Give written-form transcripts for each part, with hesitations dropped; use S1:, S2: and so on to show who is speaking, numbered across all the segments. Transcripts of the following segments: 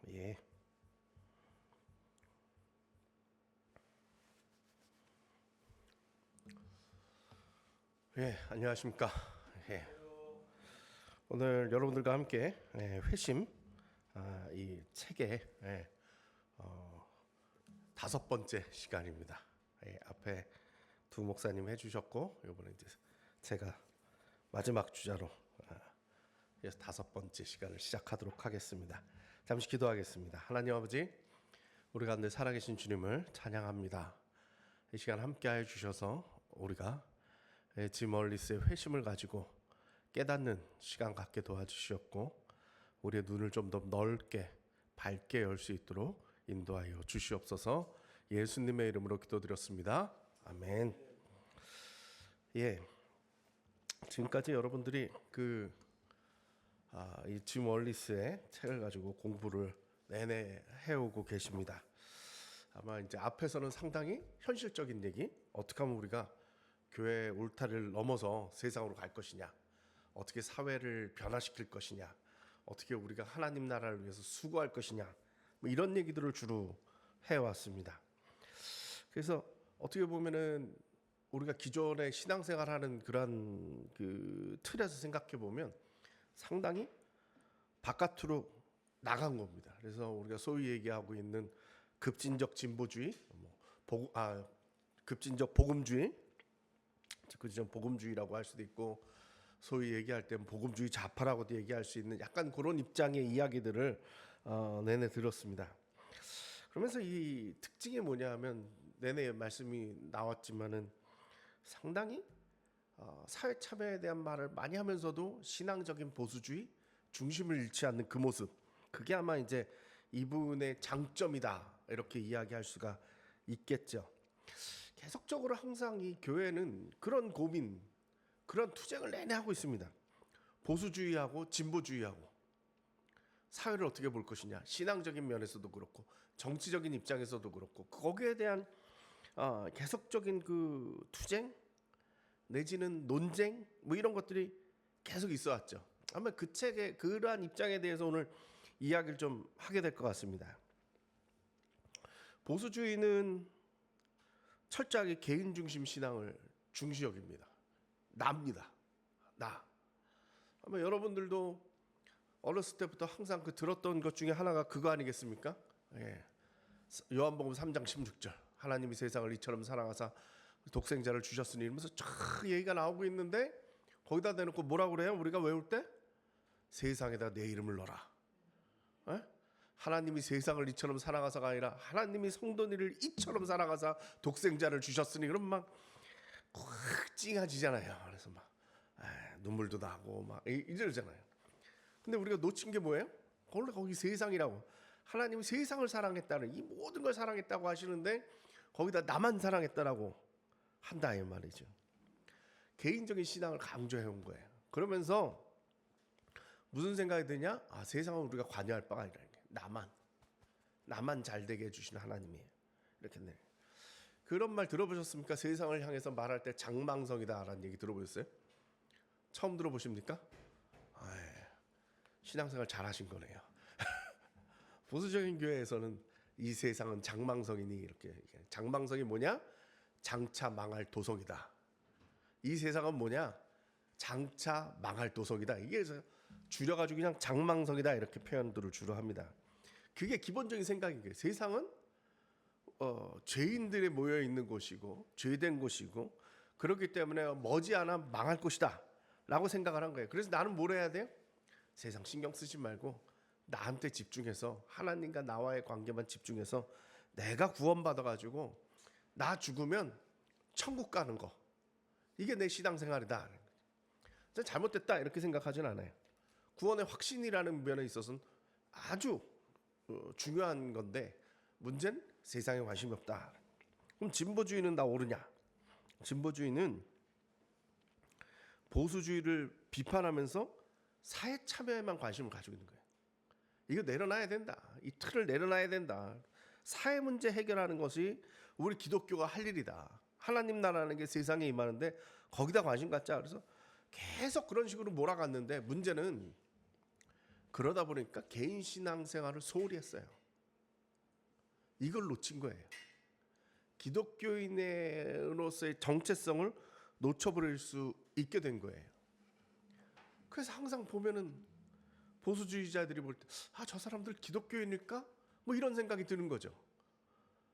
S1: 예. 예, 안녕하십니까. 예. 오늘 여러분들과 함께 회심 이 책의 다섯 번째 시간입니다. 앞에 두 목사님 해주셨고 이번에 이제 제가 마지막 주자로 다섯 번째 시간을 시작하도록 하겠습니다. 잠시 기도하겠습니다. 하나님 아버지, 우리 가운데 살아계신 주님을 찬양합니다. 이 시간 함께하여 주셔서 우리가 짐 얼리스의 회심을 가지고 깨닫는 시간 갖게 도와주시었고, 우리의 눈을 좀 더 넓게 밝게 열 수 있도록 인도하여 주시옵소서. 예수님의 이름으로 기도드렸습니다. 아멘. 예, 지금까지 여러분들이 이 짐 월리스의 책을 가지고 공부를 내내 해오고 계십니다. 아마 이제 앞에서는 상당히 현실적인 얘기, 어떻게 하면 우리가 교회의 울타리를 넘어서 세상으로 갈 것이냐, 어떻게 사회를 변화시킬 것이냐, 어떻게 우리가 하나님 나라를 위해서 수고할 것이냐, 뭐 이런 얘기들을 주로 해왔습니다. 그래서 어떻게 보면은 우리가 기존에 신앙생활하는 그런 틀에서 생각해 보면 상당히 바깥으로 나간 겁니다. 그래서 우리가 소위 얘기하고 있는 급진적 진보주의, 급진적 복음주의, 복음주의라고 할 수도 있고, 소위 얘기할 때 복음주의 좌파라고도 얘기할 수 있는 약간 그런 입장의 이야기들을 내내 들었습니다. 그러면서 이 특징이 뭐냐 하면, 내내 말씀이 나왔지만은 상당히 사회 참여에 대한 말을 많이 하면서도 신앙적인 보수주의, 중심을 잃지 않는 그 모습, 그게 아마 이제 이분의 장점이다, 이렇게 이야기할 수가 있겠죠. 계속적으로 항상 이 교회는 그런 고민, 그런 투쟁을 내내 하고 있습니다. 보수주의하고 진보주의하고 사회를 어떻게 볼 것이냐, 신앙적인 면에서도 그렇고 정치적인 입장에서도 그렇고, 거기에 대한 계속적인 투쟁 내지는 논쟁, 뭐 이런 것들이 계속 있어 왔죠. 아마 그 책의 그러한 입장에 대해서 오늘 이야기를 좀 하게 될 것 같습니다. 보수주의는 철저하게 개인 중심 신앙을 중시 여깁니다. 나입니다. 나. 아마 여러분들도 어렸을 때부터 항상 들었던 것 중에 하나가 그거 아니겠습니까? 예. 요한복음 3장 16절. 하나님이 세상을 이처럼 사랑하사 독생자를 주셨으니, 이러면서 쫙 얘기가 나오고 있는데, 거기다 대놓고 뭐라고 그래요? 우리가 외울 때 세상에다 내 이름을 넣어라. 에? 하나님이 세상을 이처럼 사랑하사가 아니라 하나님이 성도니를 이처럼 사랑하사 독생자를 주셨으니, 그럼 막 찡해지잖아요. 그래서 막 눈물도 나고 막 이러잖아요. 근데 우리가 놓친 게 뭐예요? 원래 거기 세상이라고, 하나님이 세상을 사랑했다는, 이 모든 걸 사랑했다고 하시는데 거기다 나만 사랑했다라고 한다, 이 말이죠. 개인적인 신앙을 강조해 온 거예요. 그러면서 무슨 생각이 드냐? 세상은 우리가 관여할 바가 아니라 나만 잘 되게 해주시는 하나님이에요. 이렇게 네. 그런 말 들어보셨습니까? 세상을 향해서 말할 때 장망성이다라는 얘기 들어보셨어요? 처음 들어보십니까? 신앙생활 잘하신 거네요. 보수적인 교회에서는 이 세상은 장망성이니, 이렇게. 장망성이 뭐냐? 장차 망할 도성이다. 이 세상은 뭐냐? 장차 망할 도성이다. 이게 줄여가지고 그냥 장망성이다, 이렇게 표현들을 주로 합니다. 그게 기본적인 생각인 거예요. 세상은 죄인들이 모여 있는 곳이고 죄된 곳이고, 그렇기 때문에 머지않아 망할 곳이다 라고 생각을 한 거예요. 그래서 나는 뭘 해야 돼요? 세상 신경 쓰지 말고 나한테 집중해서, 하나님과 나와의 관계만 집중해서 내가 구원받아가지고 나 죽으면 천국 가는 거, 이게 내 신앙생활이다. 잘못됐다 이렇게 생각하진 않아요. 구원의 확신이라는 면에 있어서는 아주 중요한 건데, 문제는 세상에 관심이 없다. 그럼 진보주의는 다 옳으냐? 진보주의는 보수주의를 비판하면서 사회 참여에만 관심을 가지고 있는 거예요. 이거 내려놔야 된다. 이 틀을 내려놔야 된다. 사회 문제 해결하는 것이 우리 기독교가 할 일이다. 하나님 나라는 게 세상에 임하는데 거기다 관심 갖자. 그래서 계속 그런 식으로 몰아갔는데, 문제는 그러다 보니까 개인 신앙생활을 소홀히 했어요. 이걸 놓친 거예요. 기독교인으로서의 정체성을 놓쳐버릴 수 있게 된 거예요. 그래서 항상 보면은 보수주의자들이 볼 때, 저 사람들 기독교인일까? 뭐 이런 생각이 드는 거죠.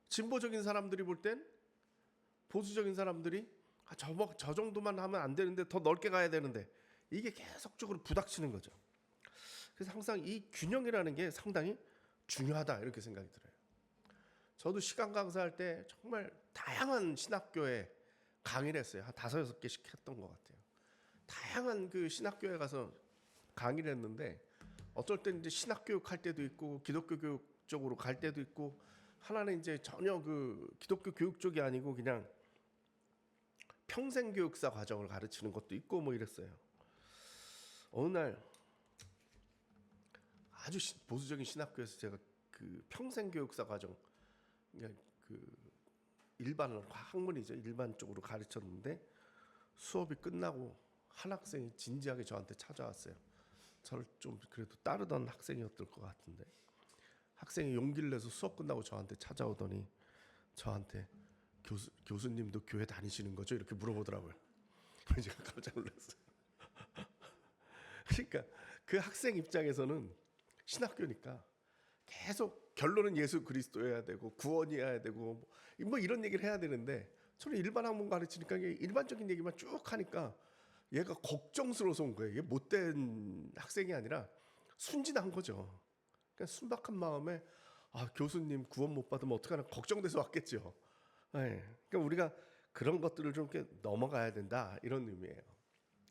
S1: 진보적인 사람들이 볼 땐 보수적인 사람들이 저 정도만 하면 안 되는데 더 넓게 가야 되는데, 이게 계속적으로 부닥치는 거죠. 그래서 항상 이 균형이라는 게 상당히 중요하다, 이렇게 생각이 들어요. 저도 시간 강사할 때 정말 다양한 신학교에 강의를 했어요. 한 5-6개씩 했던 것 같아요. 다양한 그 신학교에 가서 강의를 했는데, 어떨 때는 이제 신학교육 할 때도 있고 기독교 교육 쪽으로 갈 때도 있고, 하나는 이제 전혀 그 기독교 교육 쪽이 아니고 그냥 평생교육사 과정을 가르치는 것도 있고 뭐 이랬어요. 어느 날 아주 보수적인 신학교에서 제가 그 평생교육사 과정, 그러니까 그 일반 학문이죠, 일반 쪽으로 가르쳤는데, 수업이 끝나고 한 학생이 진지하게 저한테 찾아왔어요. 저를 좀 그래도 따르던 학생이었을 것 같은데, 학생이 용기를 내서 수업 끝나고 저한테 찾아오더니 저한테 교수님도 교회 다니시는 거죠? 이렇게 물어보더라고요. 제가 깜짝 놀랐어요. 그러니까 그 학생 입장에서는 신학교니까 계속 결론은 예수 그리스도여야 되고 구원이어야 되고 뭐 이런 얘기를 해야 되는데, 저는 일반 학문 가르치니까 일반적인 얘기만 쭉 하니까 얘가 걱정스러워서 온 거예요. 얘 못된 학생이 아니라 순진한 거죠. 그러니까 순박한 마음에 교수님 구원 못 받으면 어떡하나 걱정돼서 왔겠죠. 네. 그러니까 우리가 그런 것들을 좀 이렇게 넘어가야 된다, 이런 의미예요.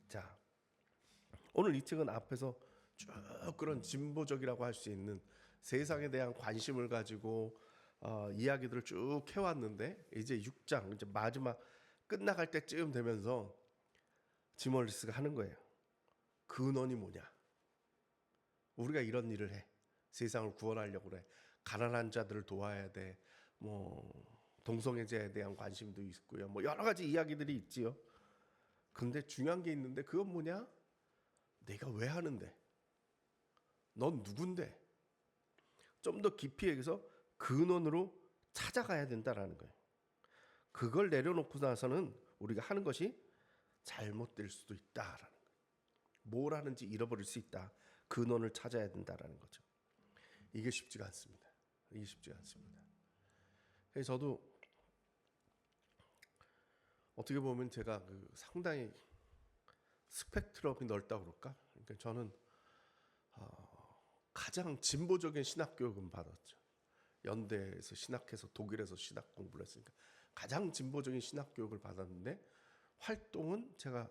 S1: 자, 오늘 이 책은 앞에서 쭉 그런 진보적이라고 할 수 있는 세상에 대한 관심을 가지고 이야기들을 쭉 해왔는데, 이제 6장 이제 마지막 끝나갈 때쯤 되면서 짐 몰리스가 하는 거예요. 근원이 뭐냐? 우리가 이런 일을 해. 세상을 구원하려고 그래. 가난한 자들을 도와야 돼. 뭐 동성애자에 대한 관심도 있고요. 뭐 여러 가지 이야기들이 있지요. 근데 중요한 게 있는데, 그건 뭐냐? 내가 왜 하는데? 넌 누군데? 좀 더 깊이 얘기해서 근원으로 찾아가야 된다라는 거예요. 그걸 내려놓고 나서는 우리가 하는 것이 잘못될 수도 있다라는 거예요. 뭘 하는지 잃어버릴 수 있다. 근원을 찾아야 된다라는 거죠. 이게 쉽지가 않습니다. 이게 쉽지가 않습니다. 그래서 저도 어떻게 보면 제가 그 상당히 스펙트럼이 넓다고 그럴까? 그러니까 저는 가장 진보적인 신학 교육은 받았죠. 연대에서 신학해서 독일에서 신학 공부를 했으니까 가장 진보적인 신학 교육을 받았는데, 활동은 제가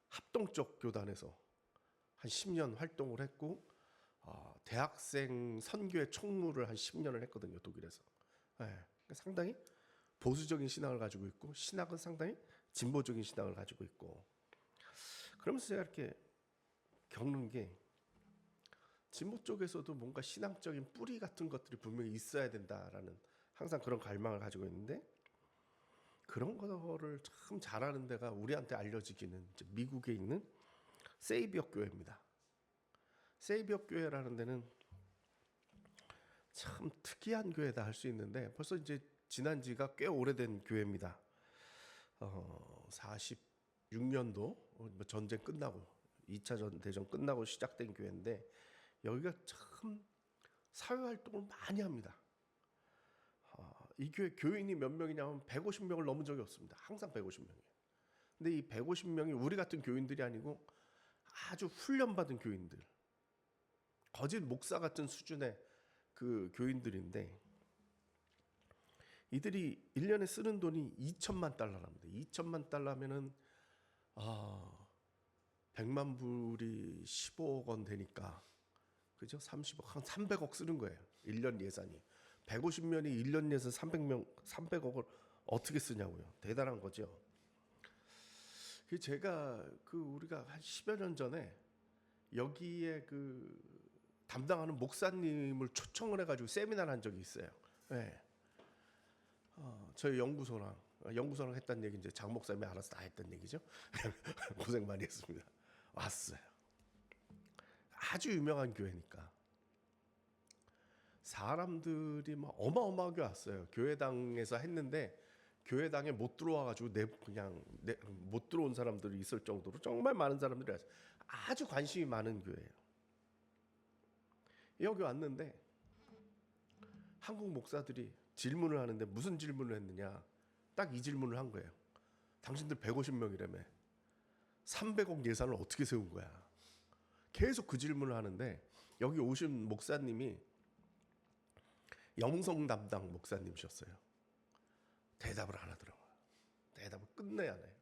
S1: 합동적 교단에서 한 10년 활동을 했고, 대학생 선교회 총무를 한 10년을 했거든요, 독일에서. 네. 그러니까 상당히 보수적인 신앙을 가지고 있고, 신학은 상당히 진보적인 신앙을 가지고 있고, 그러면서 제가 이렇게 겪는 게, 진보 쪽에서도 뭔가 신앙적인 뿌리 같은 것들이 분명히 있어야 된다라는 항상 그런 갈망을 가지고 있는데, 그런 거를 참 잘하는 데가 우리한테 알려지기는 이제 미국에 있는 세이비어 교회입니다. 세이비어 교회라는 데는 참 특이한 교회다 할 수 있는데, 벌써 이제 지난 지가 꽤 오래된 교회입니다. 46년도 전쟁 끝나고 2차 대전 끝나고 시작된 교회인데, 여기가 참 사회활동을 많이 합니다. 이 교회 교인이 몇 명이냐면 150명을 넘은 적이 없습니다. 항상 150명이에요. 근데 이 150명이 우리 같은 교인들이 아니고 아주 훈련받은 교인들, 거짓 목사 같은 수준의 그 교인들인데, 이들이 1년에 쓰는 돈이 2천만 달러랍니다. 2천만 달러면은 100만 불이 15억 원 되니까, 그죠? 30억, 한 300억 쓰는 거예요. 1년 예산이. 150명이 1년 예산 300억을 어떻게 쓰냐고요. 대단한 거죠. 제가 우리가 한 10여 년 전에 여기에 담당하는 목사님을 초청을 해가지고 세미나를 한 적이 있어요. 네. 저희 연구소랑 했다는 얘기, 이제 장 목사님이 알아서 다 했던 얘기죠. 고생 많이 했습니다. 왔어요. 아주 유명한 교회니까 사람들이 막 어마어마하게 왔어요. 교회당에서 했는데 교회당에 못 들어와가지고 못 들어온 사람들이 있을 정도로 정말 많은 사람들이 왔어요. 아주 관심이 많은 교회예요. 여기 왔는데 한국 목사들이 질문을 하는데 무슨 질문을 했느냐, 딱 이 질문을 한 거예요. 당신들 150명이라며 300억 예산을 어떻게 세운 거야? 계속 그 질문을 하는데 여기 오신 목사님이 영성 담당 목사님이셨어요. 대답을 안 하더라고요. 대답을 끝내 안 해요.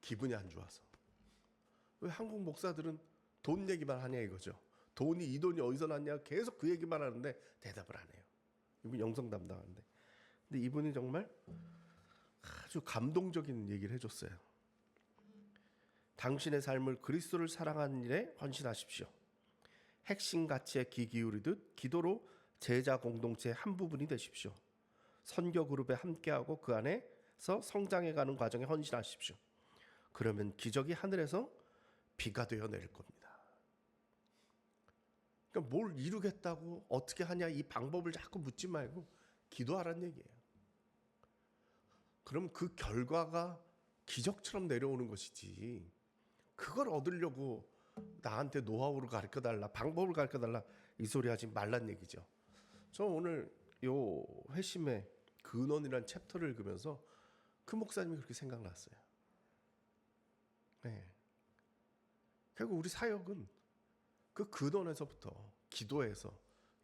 S1: 기분이 안 좋아서. 왜 한국 목사들은 돈 얘기만 하냐 이거죠. 이 돈이 어디서 났냐 계속 그 얘기만 하는데 대답을 안 해요. 이분 영성 담당하는데. 근데 이분이 정말 아주 감동적인 얘기를 해줬어요. 당신의 삶을 그리스도를 사랑하는 일에 헌신하십시오. 핵심 가치에 귀 기울이듯 기도로 제자 공동체의 한 부분이 되십시오. 선교 그룹에 함께하고 그 안에서 성장해가는 과정에 헌신하십시오. 그러면 기적이 하늘에서 비가 되어 내릴 겁니다. 그러니까 뭘 이루겠다고 어떻게 하냐 이 방법을 자꾸 묻지 말고 기도하라는 얘기예요. 그럼 그 결과가 기적처럼 내려오는 것이지, 그걸 얻으려고 나한테 노하우를 가르쳐달라, 방법을 가르쳐달라 이 소리 하지 말란 얘기죠. 저 오늘 요 회심의 근원이라는 챕터를 읽으면서 그 목사님이 그렇게 생각났어요. 네. 결국 우리 사역은 그 근원에서부터 기도해서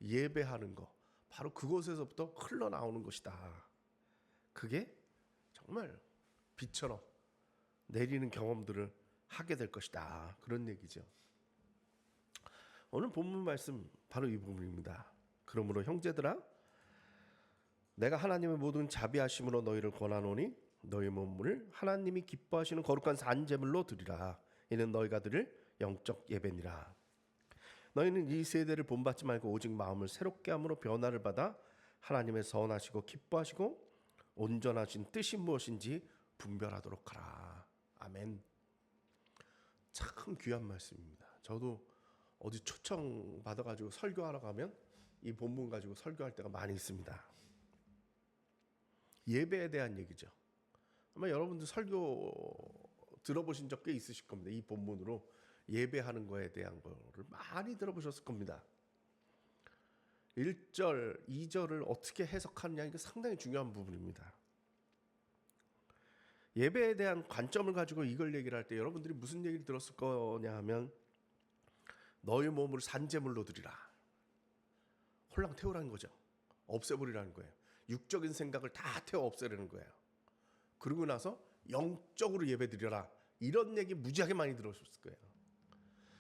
S1: 예배하는 거, 바로 그곳에서부터 흘러나오는 것이다. 그게 정말 비처럼 내리는 경험들을 하게 될 것이다. 그런 얘기죠. 오늘 본문 말씀 바로 이 부분입니다. 그러므로 형제들아, 내가 하나님의 모든 자비하심으로 너희를 권하노니 너희 몸을 하나님이 기뻐하시는 거룩한 산제물로 드리라. 이는 너희가 드릴 영적 예배니라. 너희는 이 세대를 본받지 말고 오직 마음을 새롭게 함으로 변화를 받아 하나님의 선하시고 기뻐하시고 온전하신 뜻이 무엇인지 분별하도록 하라. 아멘. 참 귀한 말씀입니다. 저도 어디 초청 받아가지고 설교하러 가면 이 본문 가지고 설교할 때가 많이 있습니다. 예배에 대한 얘기죠. 아마 여러분들 설교 들어보신 적 꽤 있으실 겁니다. 이 본문으로 예배하는 거에 대한 거를 많이 들어보셨을 겁니다. 1절, 2절을 어떻게 해석하느냐, 이거 상당히 중요한 부분입니다. 예배에 대한 관점을 가지고 이걸 얘기를 할 때 여러분들이 무슨 얘기를 들었을 거냐 하면 너희 몸을 산제물로 드리라. 홀랑 태우라는 거죠. 없애버리라는 거예요. 육적인 생각을 다 태워 없애려는 거예요. 그러고 나서 영적으로 예배 드려라. 이런 얘기 무지하게 많이 들으셨을 거예요.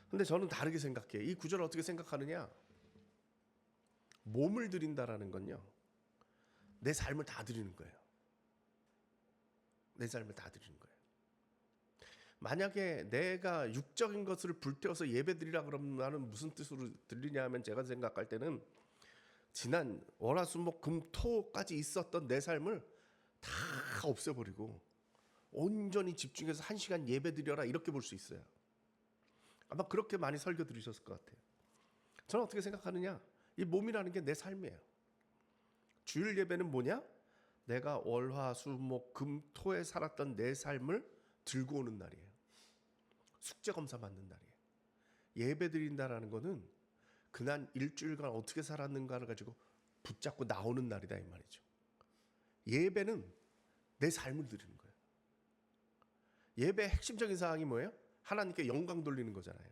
S1: 근데 저는 다르게 생각해요. 이 구절을 어떻게 생각하느냐? 몸을 드린다라는 건요, 내 삶을 다 드리는 거예요. 내 삶을 다 드리는 거예요. 만약에 내가 육적인 것을 불태워서 예배드리라 그러면 나는 무슨 뜻으로 들리냐 하면, 제가 생각할 때는 지난 월화수목금토까지 있었던 내 삶을 다 없애버리고 온전히 집중해서 1시간 예배드려라, 이렇게 볼 수 있어요. 아마 그렇게 많이 설교 들으셨을 것 같아요. 저는 어떻게 생각하느냐, 이 몸이라는 게 내 삶이에요. 주일 예배는 뭐냐? 내가 월화수목금토에 살았던 내 삶을 들고 오는 날이에요. 숙제검사 받는 날이에요. 예배 드린다라는 거는 그날 일주일간 어떻게 살았는가를 가지고 붙잡고 나오는 날이다, 이 말이죠. 예배는 내 삶을 드리는 거예요. 예배의 핵심적인 사항이 뭐예요? 하나님께 영광 돌리는 거잖아요.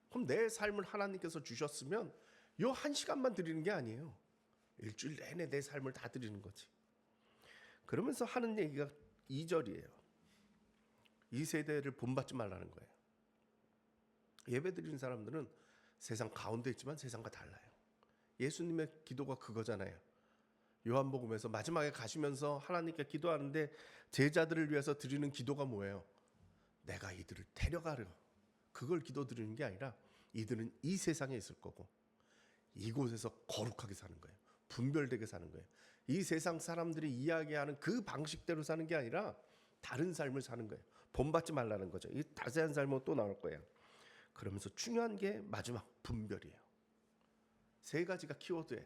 S1: 그럼 내 삶을 하나님께서 주셨으면 요 1시간만 드리는 게 아니에요. 일주일 내내 내 삶을 다 드리는 거지. 그러면서 하는 얘기가 2절이에요. 이 세대를 본받지 말라는 거예요. 예배 드리는 사람들은 세상 가운데 있지만 세상과 달라요. 예수님의 기도가 그거잖아요. 요한복음에서 마지막에 가시면서 하나님께 기도하는데 제자들을 위해서 드리는 기도가 뭐예요? 내가 이들을 데려가려. 그걸 기도 드리는 게 아니라 이들은 이 세상에 있을 거고 이곳에서 거룩하게 사는 거예요. 분별되게 사는 거예요. 이 세상 사람들이 이야기하는 그 방식대로 사는 게 아니라 다른 삶을 사는 거예요. 본받지 말라는 거죠. 이 자세한 삶은 또 나올 거예요. 그러면서 중요한 게 마지막 분별이에요. 세 가지가 키워드예요.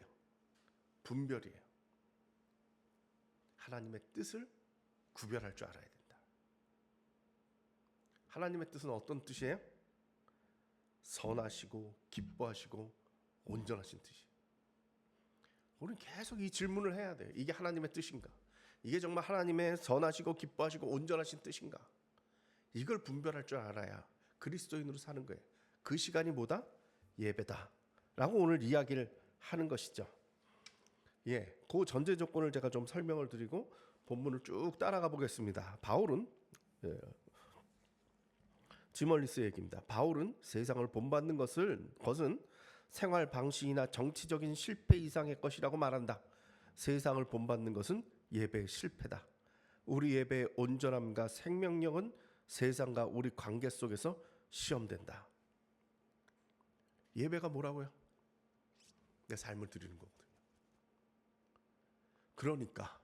S1: 분별이에요. 하나님의 뜻을 구별할 줄 알아야 된다. 하나님의 뜻은 어떤 뜻이에요? 선하시고 기뻐하시고 온전하신 뜻이에요. 우리는 계속 이 질문을 해야 돼요. 이게 하나님의 뜻인가? 이게 정말 하나님의 선하시고 기뻐하시고 온전하신 뜻인가? 이걸 분별할 줄 알아야 그리스도인으로 사는 거예요. 그 시간이 뭐다? 예배다 라고 오늘 이야기를 하는 것이죠. 그 전제 조건을 제가 좀 설명을 드리고 본문을 쭉 따라가 보겠습니다. 바울은 지멀리스 얘기입니다. 바울은 세상을 본받는 것은 생활 방식이나 정치적인 실패 이상의 것이라고 말한다. 세상을 본받는 것은 예배의 실패다. 우리 예배의 온전함과 생명력은 세상과 우리 관계 속에서 시험된다. 예배가 뭐라고요? 내 삶을 드리는 거거든요. 그러니까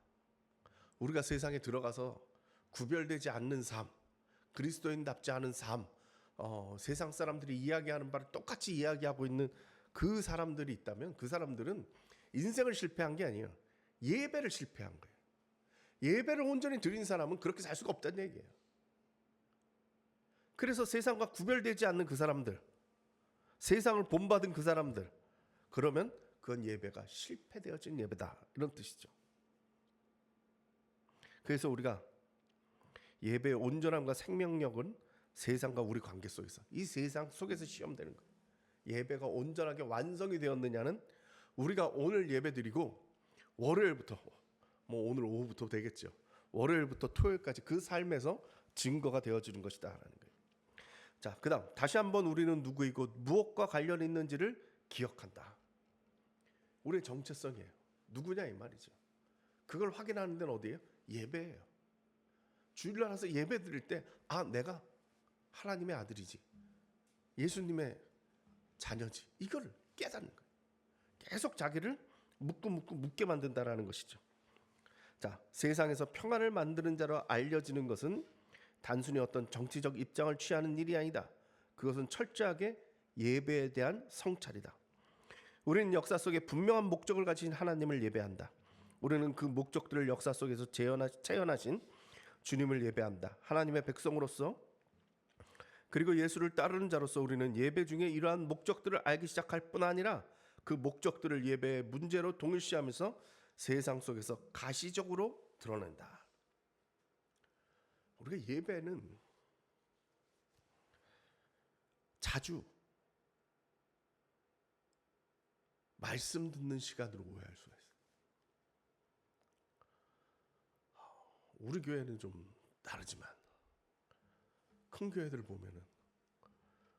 S1: 우리가 세상에 들어가서 구별되지 않는 삶, 그리스도인답지 않은 삶, 세상 사람들이 이야기하는 바를 똑같이 이야기하고 있는 그 사람들이 있다면 그 사람들은 인생을 실패한 게 아니에요. 예배를 실패한 거예요. 예배를 온전히 드린 사람은 그렇게 살 수가 없다는 얘기예요. 그래서 세상과 구별되지 않는 그 사람들, 세상을 본받은 그 사람들, 그러면 그건 예배가 실패되어진 예배다 이런 뜻이죠. 그래서 우리가 예배의 온전함과 생명력은 세상과 우리 관계 속에서, 이 세상 속에서 시험되는 거예요. 예배가 온전하게 완성이 되었느냐는 우리가 오늘 예배 드리고 월요일부터, 오늘 오후부터 되겠죠. 월요일부터 토요일까지 그 삶에서 증거가 되어지는 것이다 라는 거예요. 자, 그다음 다시 한번 우리는 누구이고 무엇과 관련 있는지를 기억한다. 우리의 정체성이에요. 누구냐 이 말이죠. 그걸 확인하는 데는 어디예요? 예배예요. 주일날 와서 예배 드릴 때 내가 하나님의 아들이지, 예수님의 자녀지, 이걸 깨닫는 거예요. 계속 자기를 묻게 만든다라는 것이죠. 자, 세상에서 평안을 만드는 자로 알려지는 것은 단순히 어떤 정치적 입장을 취하는 일이 아니다. 그것은 철저하게 예배에 대한 성찰이다. 우리는 역사 속에 분명한 목적을 가진 하나님을 예배한다. 우리는 그 목적들을 역사 속에서 체현하신 주님을 예배한다. 하나님의 백성으로서 그리고 예수를 따르는 자로서 우리는 예배 중에 이러한 목적들을 알기 시작할 뿐 아니라 그 목적들을 예배의 문제로 동일시하면서 세상 속에서 가시적으로 드러낸다. 우리가 예배는 자주 말씀 듣는 시간으로 오해할 수가 있어요. 우리 교회는 좀 다르지만 큰 교회들 보면은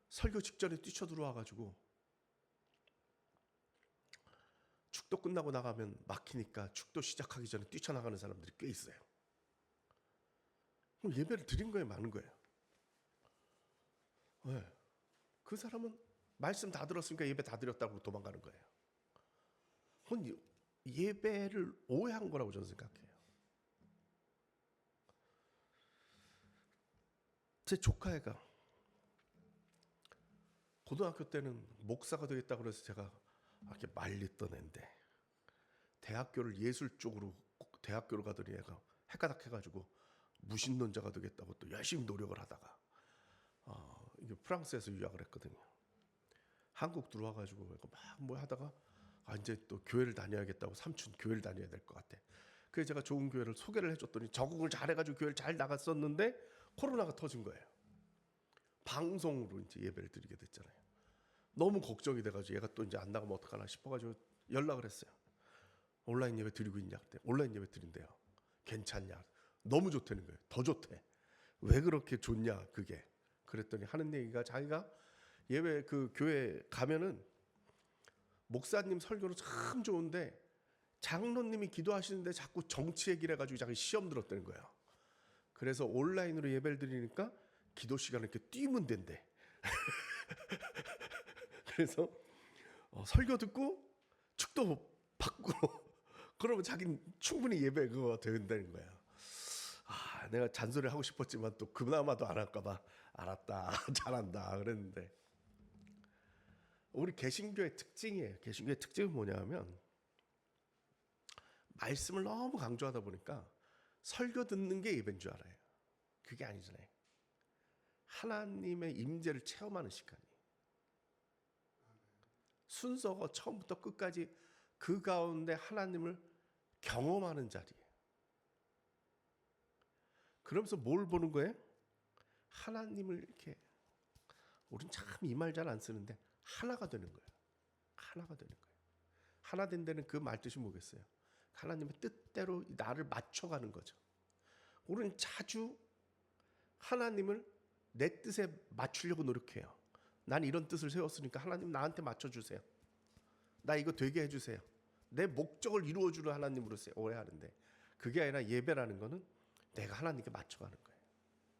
S1: 설교 직전에 뛰쳐들어와가지고 축도 끝나고 나가면 막히니까 축도 시작하기 전에 뛰쳐나가는 사람들이 꽤 있어요. 그럼 예배를 드린 거에 많은 거예요. 왜? 그 사람은 말씀 다 들었으니까 예배 다 드렸다고 도망가는 거예요. 그건 예배를 오해한 거라고 저는 생각해요. 제 조카애가 고등학교 때는 목사가 되겠다고 그래서 제가 이렇게 말렸던 애인데 대학교를 예술 쪽으로 대학교를 가더니 애가 헷가닥해가지고 무신론자가 되겠다고 또 열심히 노력을 하다가 이게 프랑스에서 유학을 했거든요. 한국 들어와가지고 막 뭐 하다가 이제 또 교회를 다녀야겠다고, 삼촌 교회를 다녀야 될 것 같아. 그래서 제가 좋은 교회를 소개를 해줬더니 적응을 잘해가지고 교회를 잘 나갔었는데 코로나가 터진 거예요. 방송으로 이제 예배를 드리게 됐잖아요. 너무 걱정이 돼가지고 얘가 또 이제 안 나가면 어떡하나 싶어가지고 연락을 했어요. 온라인 예배 드리고 있냐? 그때 온라인 예배 드린대요. 괜찮냐? 너무 좋다는 거예요. 더 좋대. 왜 그렇게 좋냐 그게. 그랬더니 하는 얘기가 자기가 예배 그 교회 가면은 목사님 설교는 참 좋은데 장로님이 기도하시는데 자꾸 정치 얘기를 해가지고 자기 시험 들었다는 거예요. 그래서 온라인으로 예배를 드리니까 기도 시간을 이렇게 뛰면 된대. 그래서 설교 듣고 축도 받고 그러면 자기는 충분히 예배 그거 된다는 거예요. 내가 잔소리 하고 싶었지만 또 그나마도 안 할까봐 알았다 잘한다 그랬는데 우리 개신교의 특징이에요. 개신교의 특징은 뭐냐면 말씀을 너무 강조하다 보니까 설교 듣는 게 예배인 줄 알아요. 그게 아니잖아요. 하나님의 임재를 체험하는 시간이, 순서가 처음부터 끝까지 그 가운데 하나님을 경험하는 자리예요. 그러면서 뭘 보는 거예요? 하나님을 이렇게, 우린 참 이 말 잘 안 쓰는데 하나가 되는 거예요. 하나가 되는 거예요. 하나 된다는 그 말뜻이 뭐겠어요? 하나님의 뜻대로 나를 맞춰가는 거죠. 우리는 자주 하나님을 내 뜻에 맞추려고 노력해요. 난 이런 뜻을 세웠으니까 하나님 나한테 맞춰주세요. 나 이거 되게 해주세요. 내 목적을 이루어주는 하나님으로 오해하는데, 그게 아니라 예배라는 거는 내가 하나님께 맞춰가는 거예요.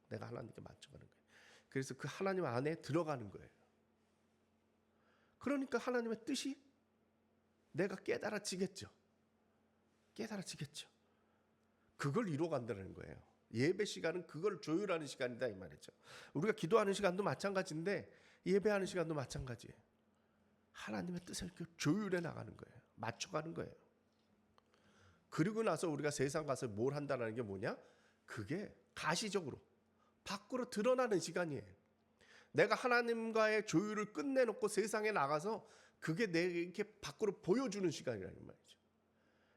S1: 내가 하나님께 맞춰가는 거예요. 그래서 그 하나님 안에 들어가는 거예요. 그러니까 하나님의 뜻이 내가 깨달아지겠죠. 깨달아지겠죠. 그걸 이루어간다는 거예요. 예배 시간은 그걸 조율하는 시간이다 이 말이죠. 우리가 기도하는 시간도 마찬가지인데 예배하는 시간도 마찬가지예요. 하나님의 뜻을 조율해 나가는 거예요. 맞춰가는 거예요. 그리고 나서 우리가 세상 가서 뭘 한다는 게 뭐냐? 그게 가시적으로 밖으로 드러나는 시간이에요. 내가 하나님과의 조율을 끝내놓고 세상에 나가서 그게 내게 밖으로 보여주는 시간이라는 말이죠.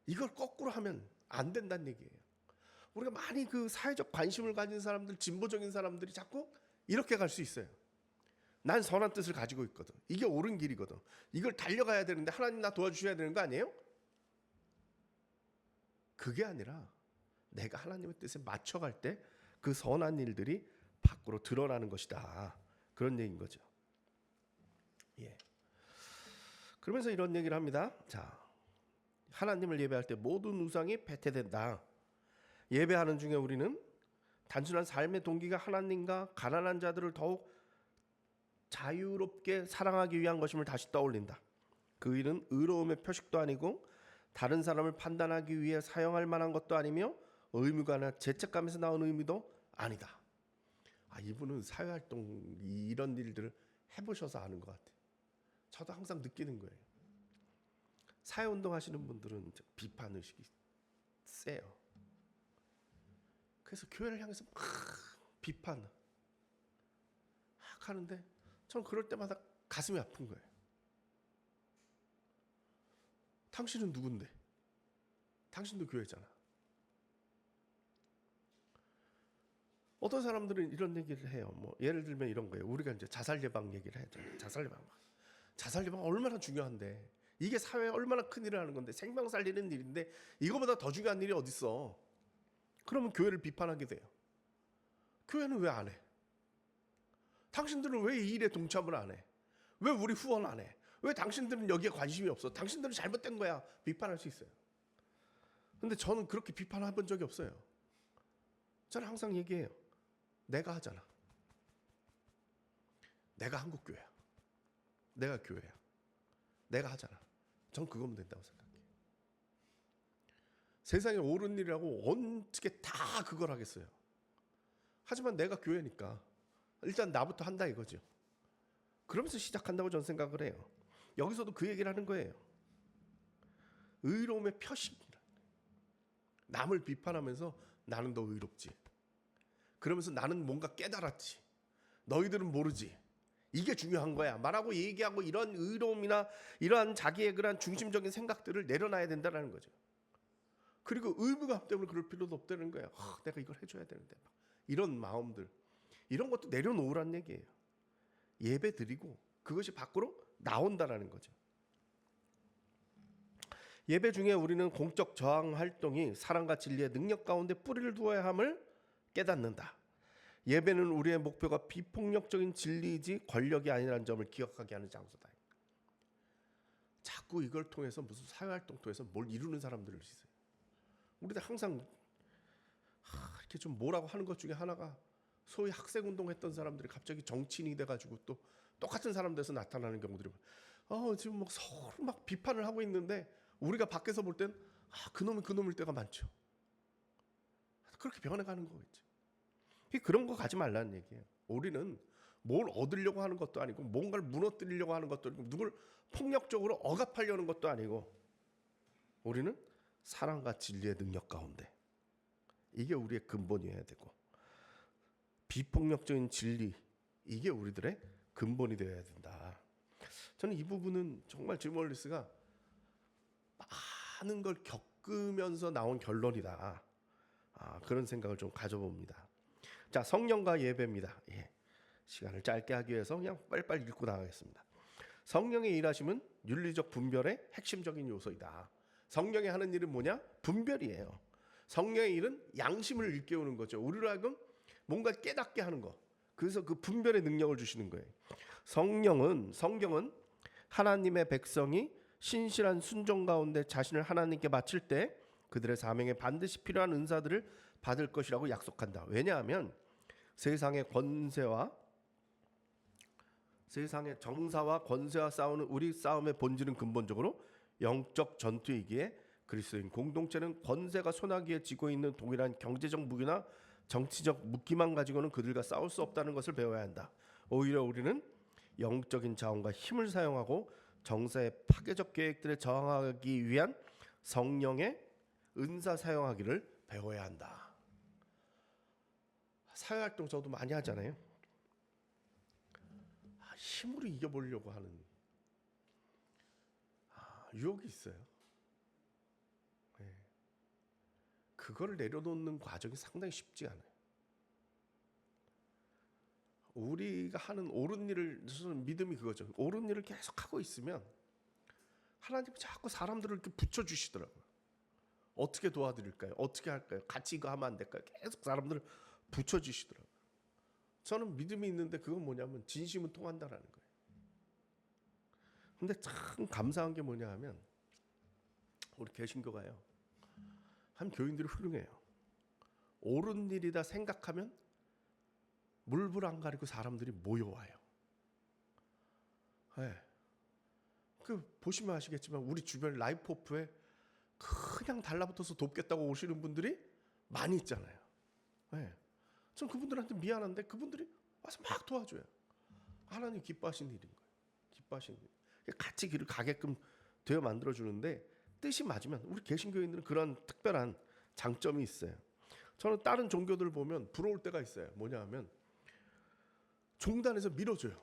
S1: 이걸 거꾸로 하면 안 된다는 얘기예요. 우리가 많이 그 사회적 관심을 가진 사람들, 진보적인 사람들이 자꾸 이렇게 갈 수 있어요. 난 선한 뜻을 가지고 있거든. 이게 옳은 길이거든. 이걸 달려가야 되는데 하나님 나 도와주셔야 되는 거 아니에요? 그게 아니라 내가 하나님의 뜻에 맞춰갈 때 그 선한 일들이 밖으로 드러나는 것이다. 그런 얘기인 거죠. 예. 그러면서 이런 얘기를 합니다. 자, 하나님을 예배할 때 모든 우상이 배태된다. 예배하는 중에 우리는 단순한 삶의 동기가 하나님과 가난한 자들을 더욱 자유롭게 사랑하기 위한 것임을 다시 떠올린다. 그 일은 의로움의 표식도 아니고 다른 사람을 판단하기 위해 사용할 만한 것도 아니며 의무가나 죄책감에서 나온 의미도 아니다. 이분은 사회활동 이런 일들을 해보셔서 아는 것 같아요. 저도 항상 느끼는 거예요. 사회운동 하시는 분들은 비판의식이 세요. 그래서 교회를 향해서 막 비판 막 하는데 저는 그럴 때마다 가슴이 아픈 거예요. 당신은 누군데? 당신도 교회잖아. 어떤 사람들은 이런 얘기를 해요. 뭐 예를 들면 이런 거예요. 우리가 이제 자살 예방 얘기를 하잖아요. 자살 예방 얼마나 중요한데, 이게 사회에 얼마나 큰 일을 하는 건데, 생명 살리는 일인데 이거보다 더 중요한 일이 어디 있어? 그러면 교회를 비판하게 돼요. 교회는 왜 안 해? 당신들은 왜 이 일에 동참을 안 해? 왜 우리 후원 안 해? 왜 당신들은 여기에 관심이 없어? 당신들은 잘못된 거야. 비판할 수 있어요. 근데 저는 그렇게 비판해본 적이 없어요. 저는 항상 얘기해요. 내가 하잖아. 내가 한국교회야. 내가 교회야. 내가 하잖아. 전 그거면 된다고 생각해요. 세상에 옳은 일이라고 어떻게 다 그걸 하겠어요. 하지만 내가 교회니까 일단 나부터 한다 이거죠. 그러면서 시작한다고 저는 생각을 해요. 여기서도 그 얘기를 하는 거예요. 의로움의 표식이라. 남을 비판하면서 나는 더 의롭지. 그러면서 나는 뭔가 깨달았지. 너희들은 모르지. 이게 중요한 거야. 말하고 얘기하고 이런 의로움이나 이러한 자기의 그런 중심적인 생각들을 내려놔야 된다는 거죠. 그리고 의무감 때문에 그럴 필요도 없다는 거예요. 내가 이걸 해줘야 되는데. 이런 마음들. 이런 것도 내려놓으란 얘기예요. 예배 드리고 그것이 밖으로 나온다라는 거죠. 예배 중에 우리는 공적 저항 활동이 사랑과 진리의 능력 가운데 뿌리를 두어야 함을 깨닫는다. 예배는 우리의 목표가 비폭력적인 진리이지 권력이 아니라는 점을 기억하게 하는 장소다. 자꾸 이걸 통해서 무슨 사회활동 통해서 뭘 이루는 사람들을 있어요. 우리들 항상 이렇게 좀 뭐라고 하는 것 중에 하나가, 소위 학생운동 했던 사람들이 갑자기 정치인이 돼가지고 또 똑같은 사람 돼서 나타나는 경우들이 지금 막 서로 막 비판을 하고 있는데 우리가 밖에서 볼 땐 그놈이 그놈일 때가 많죠. 그렇게 변해가는 거겠죠. 그런 거 가지 말라는 얘기예요. 우리는 뭘 얻으려고 하는 것도 아니고 뭔가를 무너뜨리려고 하는 것도 아니고 누굴 폭력적으로 억압하려는 것도 아니고 우리는 사랑과 진리의 능력 가운데 이게 우리의 근본이어야 되고 비폭력적인 진리 이게 우리들의 근본이 되어야 된다. 저는 이 부분은 정말 짐 몰리스가 많은 걸 겪으면서 나온 결론이다. 그런 생각을 좀 가져봅니다. 자, 성령과 예배입니다. 시간을 짧게 하기 위해서 그냥 빨리빨리 읽고 나가겠습니다. 성령의 일하심은 윤리적 분별의 핵심적인 요소이다. 성령이 하는 일은 뭐냐? 분별이에요. 성령의 일은 양심을 일깨우는 거죠. 우리로 하여금 뭔가 깨닫게 하는 거. 그래서 그 분별의 능력을 주시는 거예요. 성경은 하나님의 백성이 신실한 순종 가운데 자신을 하나님께 바칠 때 그들의 사명에 반드시 필요한 은사들을 받을 것이라고 약속한다. 왜냐하면 세상의 정사와 권세와 싸우는 우리 싸움의 본질은 근본적으로 영적 전투이기에 그리스도인 공동체는 권세가 손아귀에 쥐고 있는 동일한 경제적 무기나 정치적 무기만 가지고는 그들과 싸울 수 없다는 것을 배워야 한다. 오히려 우리는 영적인 자원과 힘을 사용하고 정사의 파괴적 계획들에 저항하기 위한 성령의 은사 사용하기를 배워야 한다. 사회활동 저도 많이 하잖아요. 힘으로 이겨보려고 하는 유혹이 있어요. 그거를 내려놓는 과정이 상당히 쉽지 않아요. 우리가 하는 옳은 일을 저는 믿음이 그거죠. 옳은 일을 계속 하고 있으면 하나님이 자꾸 사람들을 이렇게 붙여주시더라고요. 어떻게 도와드릴까요? 어떻게 할까요? 같이 이거 하면 안 될까요? 계속 사람들을 붙여주시더라고요. 저는 믿음이 있는데 그건 뭐냐면 진심은 통한다라는 거예요. 근데 참 감사한 게 뭐냐 하면 우리 개신교가요. 한 교인들이 훌륭해요. 옳은 일이다 생각하면 물불 안 가리고 사람들이 모여와요. 보시면 아시겠지만 우리 주변 라이프오프에 그냥 달라붙어서 돕겠다고 오시는 분들이 많이 있잖아요. 전 그분들한테 미안한데 그분들이 와서 막 도와줘요. 하나님 기뻐하시는 일인 거예요. 기뻐하시는 일. 같이 길을 가게끔 되어 만들어주는데 뜻이 맞으면 우리 개신교인들은 그런 특별한 장점이 있어요. 저는 다른 종교들 보면 부러울 때가 있어요. 뭐냐 하면 종단에서 밀어줘요.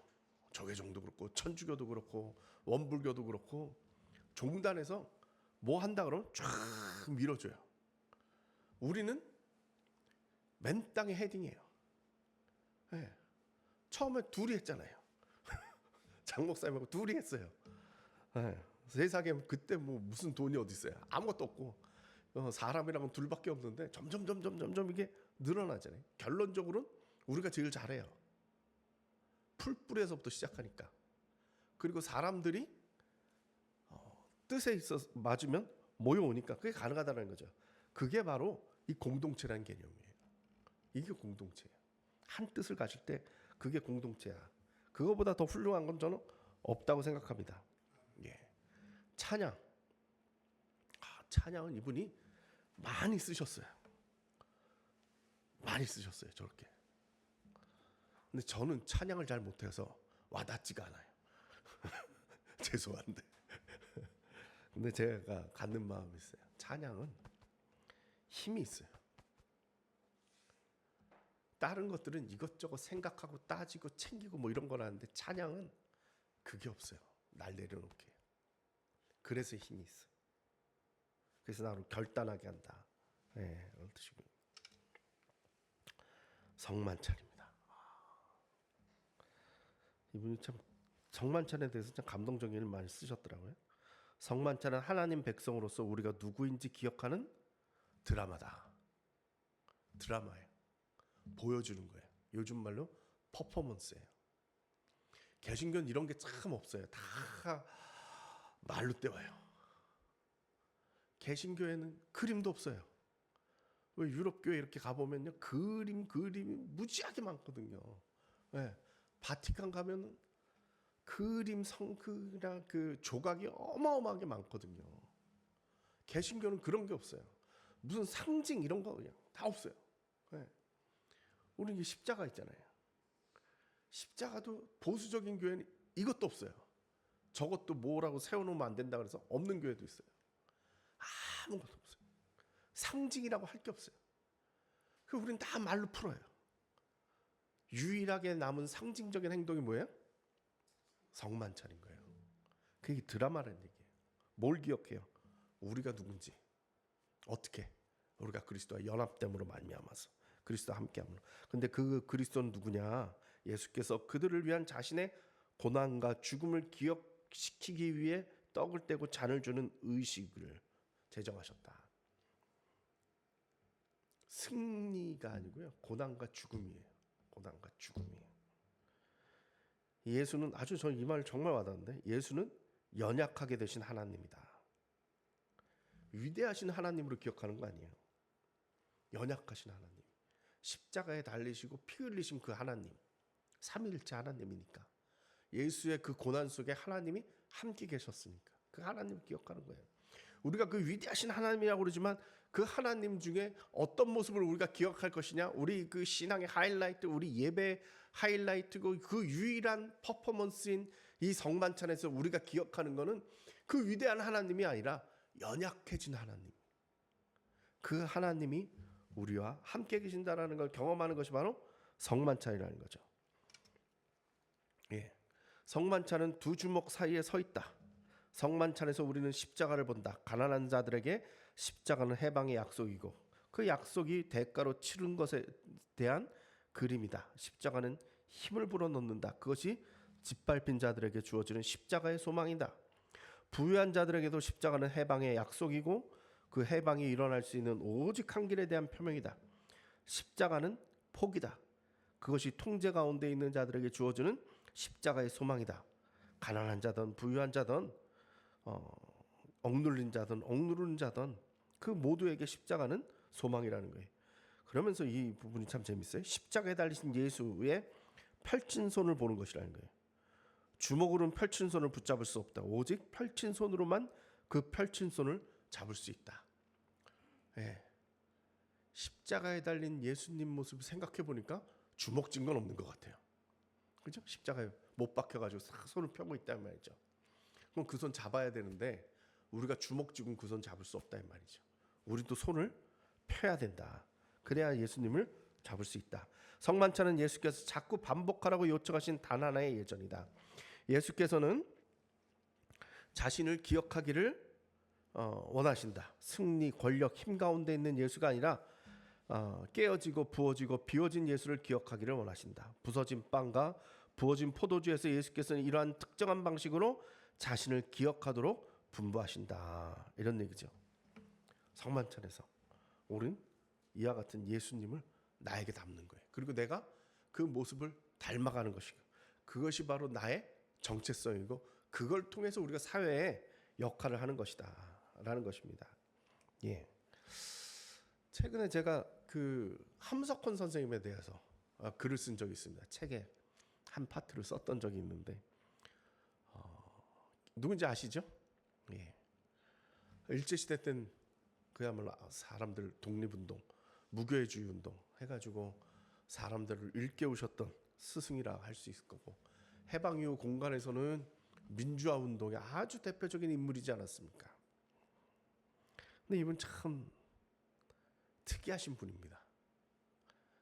S1: 조계종도 그렇고 천주교도 그렇고 원불교도 그렇고 종단에서 뭐 한다 그러면 쫙 밀어줘요. 우리는 맨 땅에 헤딩해요. 처음에 둘이 했잖아요. 장 목사님하고 둘이 했어요. 세상에 그때 뭐 무슨 돈이 어디 있어요? 아무것도 없고 사람이랑은 둘밖에 없는데 점점 이게 늘어나잖아요. 결론적으로는 우리가 제일 잘해요. 풀뿌리에서부터 시작하니까. 그리고 사람들이 뜻에 있어 맞으면 모여오니까 그게 가능하다는 거죠. 그게 바로 이 공동체라는 개념이에요. 이게 공동체예요. 한 뜻을 가질 때 그게 공동체야. 그거보다 더 훌륭한 건 저는 없다고 생각합니다. 찬양. 찬양은 이분이 많이 쓰셨어요. 많이 쓰셨어요. 저렇게. 근데 저는 찬양을 잘 못해서 와닿지가 않아요. 죄송한데. 근데 제가 갖는 마음이 있어요. 찬양은 힘이 있어요. 다른 것들은 이것저것 생각하고 따지고 챙기고 뭐 이런 거라는데 찬양은 그게 없어요. 날 내려놓게. 그래서 힘이 있어. 그래서 나를 결단하게 한다. 이런 뜻이고. 성만찬입니다. 이분이 참 성만찬에 대해서 참 감동적인 일을 많이 쓰셨더라고요. 성만찬은 하나님 백성으로서 우리가 누구인지 기억하는 드라마다. 드라마예요. 보여주는 거예요. 요즘 말로 퍼포먼스예요. 개신교는 이런 게 참 없어요. 다 말로 때워요. 개신교에는 그림도 없어요. 왜 유럽 교회 이렇게 가보면요 그림이 무지하게 많거든요. 바티칸 가면 그림 성크나 그 조각이 어마어마하게 많거든요. 개신교는 그런 게 없어요. 무슨 상징 이런 거 그냥 다 없어요. 우리 이게 십자가 있잖아요. 십자가도 보수적인 교회는 이것도 없어요. 저것도 뭐라고 세워놓으면 안 된다 그래서 없는 교회도 있어요. 아무것도 없어요. 상징이라고 할 게 없어요. 그 우리는 다 말로 풀어요. 유일하게 남은 상징적인 행동이 뭐예요? 성만찬인 거예요. 그게 드라마라는 얘기예요. 뭘 기억해요? 우리가 누군지, 어떻게 우리가 그리스도와 연합됨으로 말미암아서 그리스도와 함께함으로. 근데 그 그리스도는 누구냐? 예수께서 그들을 위한 자신의 고난과 죽음을 기억시키기 위해 떡을 떼고 잔을 주는 의식을 제정하셨다. 승리가 아니고요, 고난과 죽음이에요. 고난과 죽음이에요. 예수는 아주 저는 이 말 정말 와닿는데, 예수는 연약하게 되신 하나님이다. 위대하신 하나님으로 기억하는 거 아니에요. 연약하신 하나님, 십자가에 달리시고 피 흘리신 그 하나님, 삼위일체 하나님이니까, 예수의 그 고난 속에 하나님이 함께 계셨으니까 그 하나님을 기억하는 거예요. 우리가 그 위대하신 하나님이라고 그러지만 그 하나님 중에 어떤 모습을 우리가 기억할 것이냐, 우리 그 신앙의 하이라이트, 우리 예배 하이라이트고 그 유일한 퍼포먼스인 이 성만찬에서 우리가 기억하는 것은 그 위대한 하나님이 아니라 연약해진 하나님, 그 하나님이 우리와 함께 계신다라는 걸 경험하는 것이 바로 성만찬이라는 거죠. 예. 성만찬은 두 주먹 사이에 서 있다. 성만찬에서 우리는 십자가를 본다. 가난한 자들에게 십자가는 해방의 약속이고 그 약속이 대가로 치른 것에 대한 그림이다. 십자가는 힘을 불어넣는다. 그것이 짓밟힌 자들에게 주어지는 십자가의 소망이다. 부유한 자들에게도 십자가는 해방의 약속이고 그 해방이 일어날 수 있는 오직 한 길에 대한 표명이다. 십자가는 복이다. 그것이 통제 가운데 있는 자들에게 주어지는 십자가의 소망이다. 가난한 자든 부유한 자든 억눌린 자든 억누른 자든 그 모두에게 십자가는 소망이라는 거예요. 그러면서 이 부분이 참 재밌어요. 십자가에 달리신 예수의 펼친 손을 보는 것이라는 거예요. 주먹으로는 펼친 손을 붙잡을 수 없다. 오직 펼친 손으로만 그 펼친 손을 잡을 수 있다. 예. 십자가에 달린 예수님 모습을 생각해 보니까 주먹 쥔 건 없는 것 같아요. 그죠? 십자가에 못 박혀가지고 손을 펴고 있단 말이죠. 그럼 그 손 잡아야 되는데 우리가 주먹 쥐고 그 손 잡을 수 없다 이 말이죠. 우리도 손을 펴야 된다. 그래야 예수님을 잡을 수 있다. 성만찬은 예수께서 자꾸 반복하라고 요청하신 단 하나의 예전이다. 예수께서는 자신을 기억하기를 원하신다. 승리, 권력, 힘 가운데 있는 예수가 아니라 깨어지고 부어지고 비워진 예수를 기억하기를 원하신다. 부서진 빵과 부어진 포도주에서 예수께서는 이러한 특정한 방식으로 자신을 기억하도록 분부하신다. 이런 얘기죠. 성만찬에서 우린 이와 같은 예수님을 나에게 담는 거예요. 그리고 내가 그 모습을 닮아가는 것이고 그것이 바로 나의 정체성이고 그걸 통해서 우리가 사회에 역할을 하는 것이다 라는 것입니다. 예. 최근에 제가 그 함석헌 선생님에 대해서 글을 쓴 적이 있습니다. 책에 한 파트를 썼던 적이 있는데 누군지 아시죠? 예. 일제시대 땐 그야말로 사람들 독립운동, 무교회주의 운동 해가지고 사람들을 일깨우셨던 스승이라 할 수 있을 거고 해방 이후 공간에서는 민주화 운동의 아주 대표적인 인물이지 않았습니까? 근데 이분 참 특이하신 분입니다.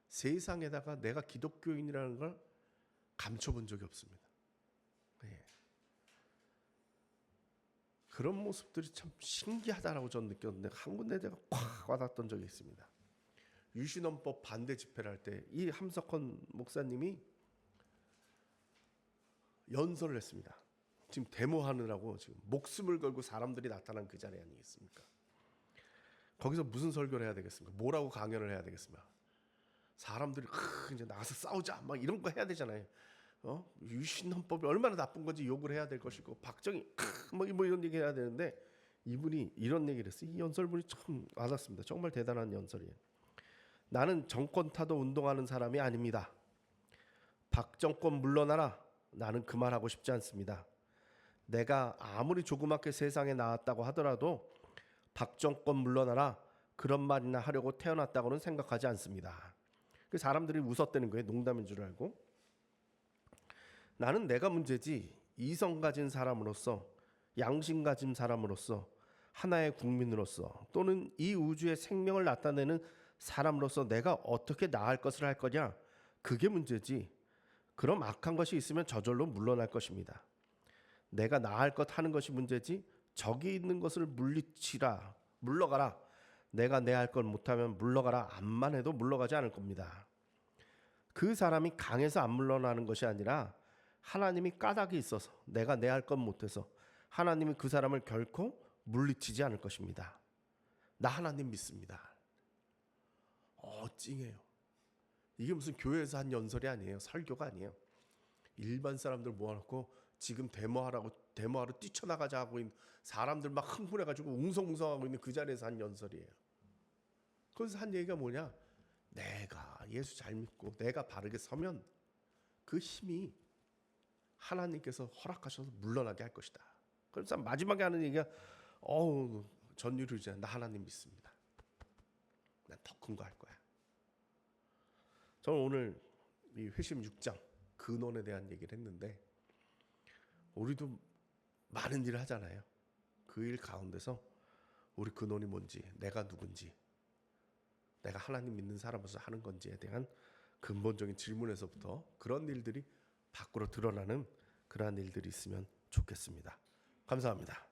S1: 세상에다가 내가 기독교인이라는 걸 감춰본 적이 없습니다. 예. 그런 모습들이 참 신기하다라고 저는 느꼈는데 한 군데 제가 콱 와닿았던 적이 있습니다. 유신헌법 반대 집회를 할 때 이 함석헌 목사님이 연설을 했습니다. 지금 데모하느라고 지금 목숨을 걸고 사람들이 나타난 그 자리 아니겠습니까? 거기서 무슨 설교를 해야 되겠습니까? 뭐라고 강연을 해야 되겠습니까? 사람들이 이제 나가서 싸우자 막 이런 거 해야 되잖아요. 유신헌법이 얼마나 나쁜 건지 욕을 해야 될 것이고 박정희 뭐 이런 얘기 해야 되는데 이분이 이런 얘기를 했어요. 이 연설문이 참 와닿습니다. 정말 대단한 연설이에요. 나는 정권 타도 운동하는 사람이 아닙니다. 박정권 물러나라. 나는 그 말하고 싶지 않습니다. 내가 아무리 조그맣게 세상에 나왔다고 하더라도 박정권 물러나라 그런 말이나 하려고 태어났다고는 생각하지 않습니다. 그 사람들이 웃었다는 거예요. 농담인 줄 알고. 나는 내가 문제지. 이성 가진 사람으로서, 양심 가진 사람으로서, 하나의 국민으로서, 또는 이 우주의 생명을 나타내는 사람으로서 내가 어떻게 나을 것을 할 거냐, 그게 문제지. 그럼 악한 것이 있으면 저절로 물러날 것입니다. 내가 나을 것 하는 것이 문제지, 저기 있는 것을 물리치라, 물러가라, 내가 내 할 것 못하면 물러가라, 암만 해도 물러가지 않을 겁니다. 그 사람이 강해서 안 물러나는 것이 아니라 하나님이 까닭이 있어서, 내가 내 할 것 못해서 하나님이 그 사람을 결코 물리치지 않을 것입니다. 나 하나님 믿습니다. 찡해요. 이게 무슨 교회에서 한 연설이 아니에요. 설교가 아니에요. 일반 사람들 모아놓고 지금 데모하러 뛰쳐나가자 하고 있는 사람들 막 흥분해가지고 웅성웅성하고 있는 그 자리에서 한 연설이에요. 그래서 한 얘기가 뭐냐, 내가 예수 잘 믿고 내가 바르게 서면 그 힘이 하나님께서 허락하셔서 물러나게 할 것이다. 그래서 마지막에 하는 얘기가 전율이잖아. 나 하나님 믿습니다. 난 더 큰 거 할 거야. 저는 오늘 이 회심 6장 근원에 대한 얘기를 했는데, 우리도 많은 일을 하잖아요. 그 일 가운데서 우리 근원이 뭔지, 내가 누군지, 내가 하나님 믿는 사람으로서 하는 건지에 대한 근본적인 질문에서부터 그런 일들이 밖으로 드러나는 그러한 일들이 있으면 좋겠습니다. 감사합니다.